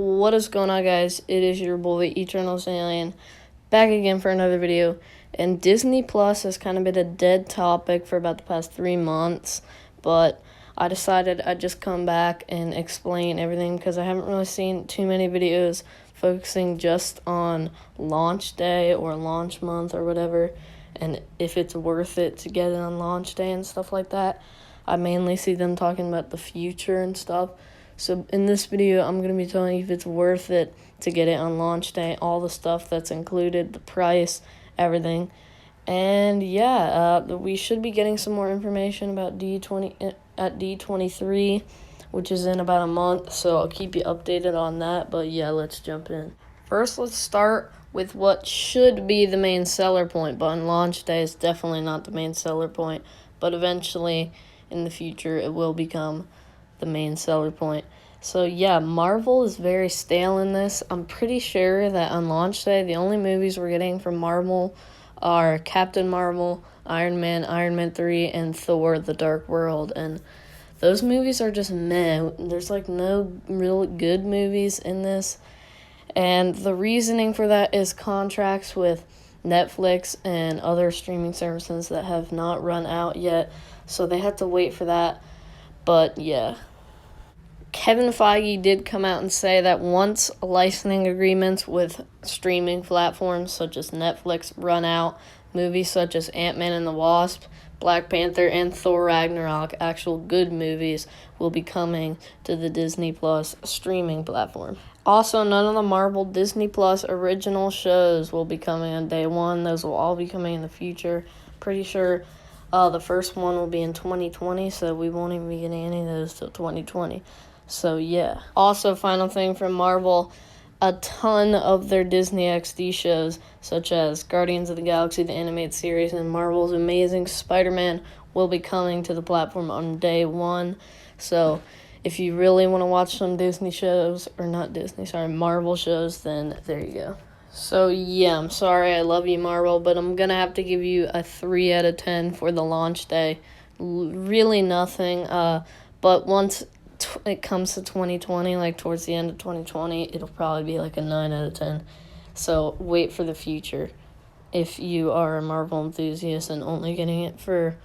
What is going on, guys? It is your boy Eternal Alien back again for another video. And Disney Plus has kind of been a dead topic for about the past 3 months, but I decided I'd just come back and explain everything because I haven't really seen too many videos focusing just on launch day or launch month or whatever, and if it's worth it to get it on launch day and stuff like that. I mainly see them talking about the future and stuff. So in this video, I'm going to be telling you if it's worth it to get it on launch day, all the stuff that's included, the price, everything. And yeah, we should be getting some more information about D23, which is in about a month. So I'll keep you updated on that. But yeah, let's jump in. First, let's start with what should be the main seller point. But on launch day, it's definitely not the main seller point. But eventually, in the future, it will become the main seller point. So yeah, Marvel is very stale in this. I'm pretty sure that on launch day, the only movies we're getting from Marvel are Captain Marvel, Iron Man 3, and Thor: The Dark World. And those movies are just meh. There's like no real good movies in this. And the reasoning for that is contracts with Netflix and other streaming services that have not run out yet. So they had to wait for that. But yeah. Kevin Feige did come out and say that once licensing agreements with streaming platforms such as Netflix run out, movies such as Ant-Man and the Wasp, Black Panther, and Thor Ragnarok, actual good movies, will be coming to the Disney Plus streaming platform. Also, none of the Marvel Disney Plus original shows will be coming on day one. Those will all be coming in the future. Pretty sure the first one will be in 2020, so we won't even be getting any of those till 2020. So yeah. Also, final thing from Marvel, a ton of their Disney XD shows, such as Guardians of the Galaxy, the animated series, and Marvel's Amazing Spider-Man, will be coming to the platform on day one. So if you really want to watch some Marvel shows, then there you go. So yeah, I'm sorry, I love you, Marvel, but I'm going to have to give you a 3 out of 10 for the launch day. Really nothing, but once it comes to 2020, like towards the end of 2020, it'll probably be like a 9 out of 10. So wait for the future. If you are a Marvel enthusiast and only getting it for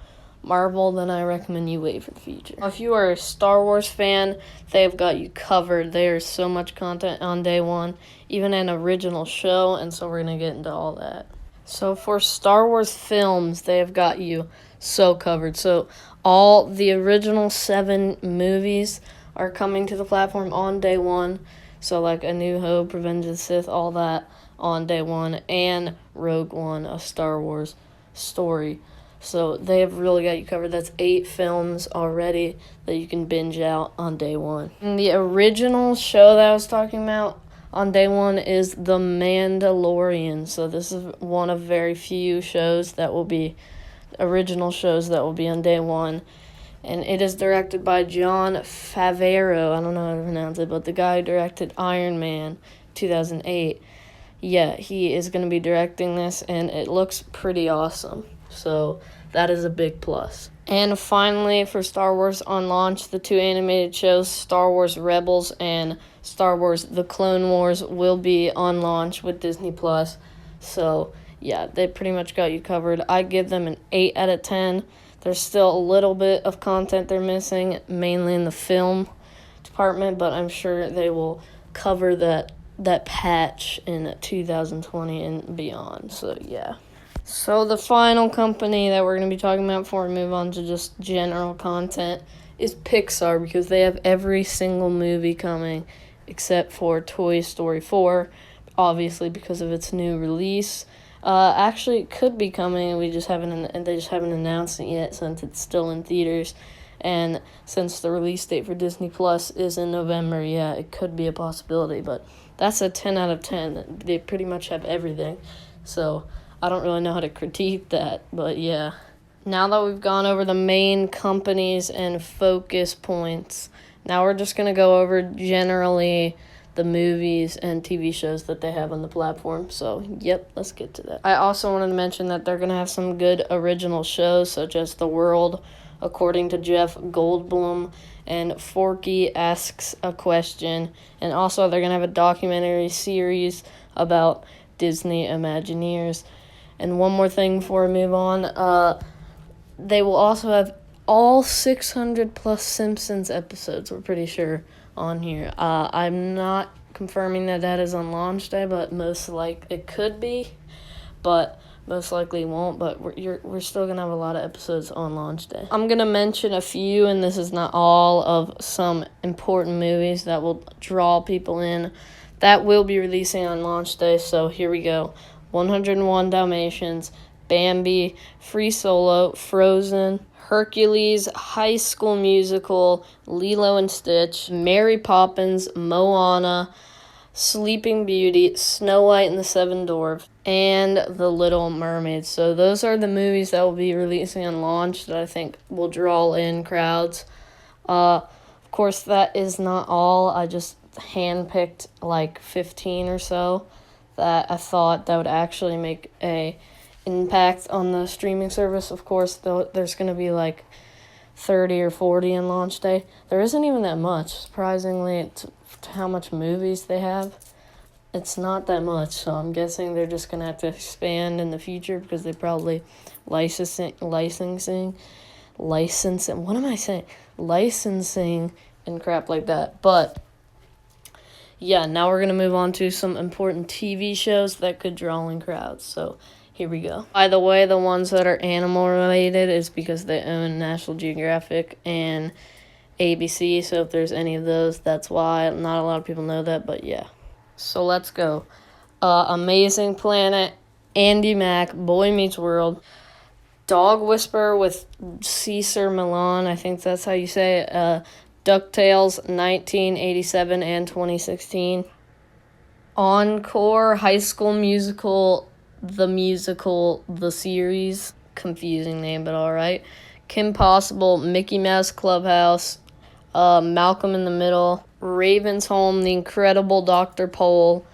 Marvel, then I recommend you wait for the future. If you are a Star Wars fan, they've got you covered. There's so much content on day one, even an original show, and so we're going to get into all that. So for Star Wars films, they have got you so covered. So all the original 7 movies are coming to the platform on day one. So like A New Hope, Revenge of the Sith, all that on day one, and Rogue One, a Star Wars story. So they have really got you covered. That's 8 films already that you can binge out on day one. And the original show that I was talking about on day one is The Mandalorian. So this is one of very few shows that will be original shows that will be on day one. And it is directed by Jon Favreau. I don't know how to pronounce it, but the guy who directed Iron Man 2008. Yeah, he is going to be directing this, and it looks pretty awesome. So that is a big plus. And finally, for Star Wars on launch, the 2 animated shows, Star Wars Rebels and Star Wars The Clone Wars, will be on launch with Disney Plus. So yeah, they pretty much got you covered. I give them an 8 out of 10. There's still a little bit of content they're missing, mainly in the film department, but I'm sure they will cover that patch in 2020 and beyond. So yeah. So the final company that we're going to be talking about before we move on to just general content is Pixar, because they have every single movie coming except for Toy Story 4, obviously because of its new release. Actually, it could be coming. They just haven't announced it yet since it's still in theaters, and since the release date for Disney Plus is in November, yeah, it could be a possibility. But that's a 10 out of 10. They pretty much have everything, so I don't really know how to critique that, but yeah. Now that we've gone over the main companies and focus points, now we're just going to go over generally the movies and TV shows that they have on the platform. So, yep, let's get to that. I also wanted to mention that they're going to have some good original shows, such as The World, according to Jeff Goldblum, and Forky Asks a Question. And also, they're going to have a documentary series about Disney Imagineers. And one more thing before we move on, they will also have all 600 plus Simpsons episodes, we're pretty sure, on here. I'm not confirming that is on launch day, but it could be, but most likely won't. But we're still gonna have a lot of episodes on launch day. I'm gonna mention a few, and this is not all, of some important movies that will draw people in that will be releasing on launch day. So here we go: 101 Dalmatians, Bambi, Free Solo, Frozen, Hercules, High School Musical, Lilo and Stitch, Mary Poppins, Moana, Sleeping Beauty, Snow White and the Seven Dwarfs, and The Little Mermaid. So those are the movies that will be releasing on launch that I think will draw in crowds. Of course, that is not all. I just handpicked like 15 or so that I thought that would actually make a impact on the streaming service. Of course, there's going to be like 30 or 40 on launch day. There isn't even that much, surprisingly, to how much movies they have. It's not that much, so I'm guessing they're just going to have to expand in the future because they probably licensing, what am I saying? Licensing and crap like that. But yeah, now we're going to move on to some important TV shows that could draw in crowds. So here we go. By the way, the ones that are animal related is because they own National Geographic and ABC. So if there's any of those, that's why. Not a lot of people know that, but yeah. So let's go. Amazing Planet, Andy Mack, Boy Meets World, Dog Whisperer with Cesar Millan, I think that's how you say it. DuckTales, 1987 and 2016. Encore, High School Musical, the series. Confusing name, but alright. Kim Possible, Mickey Mouse Clubhouse, Malcolm in the Middle, Raven's Home, The Incredible Dr. Pole,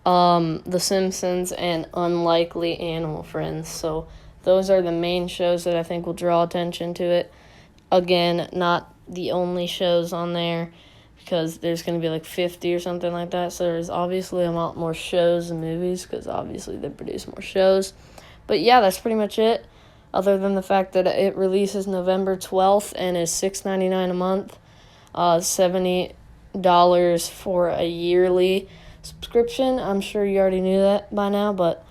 The Simpsons, and Unlikely Animal Friends. So those are the main shows that I think will draw attention to it. Again, not the only shows on there, because there's going to be like 50 or something like that. So there's obviously a lot more shows and movies, because obviously they produce more shows. But yeah, that's pretty much it, other than the fact that it releases November 12th and is $6.99 a month, $70 for a yearly subscription. I'm sure you already knew that by now, but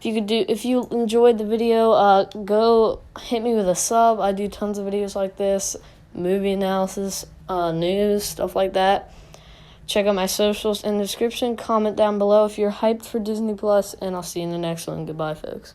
if you enjoyed the video, go hit me with a sub. I do tons of videos like this, movie analysis, news, stuff like that. Check out my socials in the description. Comment down below if you're hyped for Disney Plus, and I'll see you in the next one. Goodbye, folks.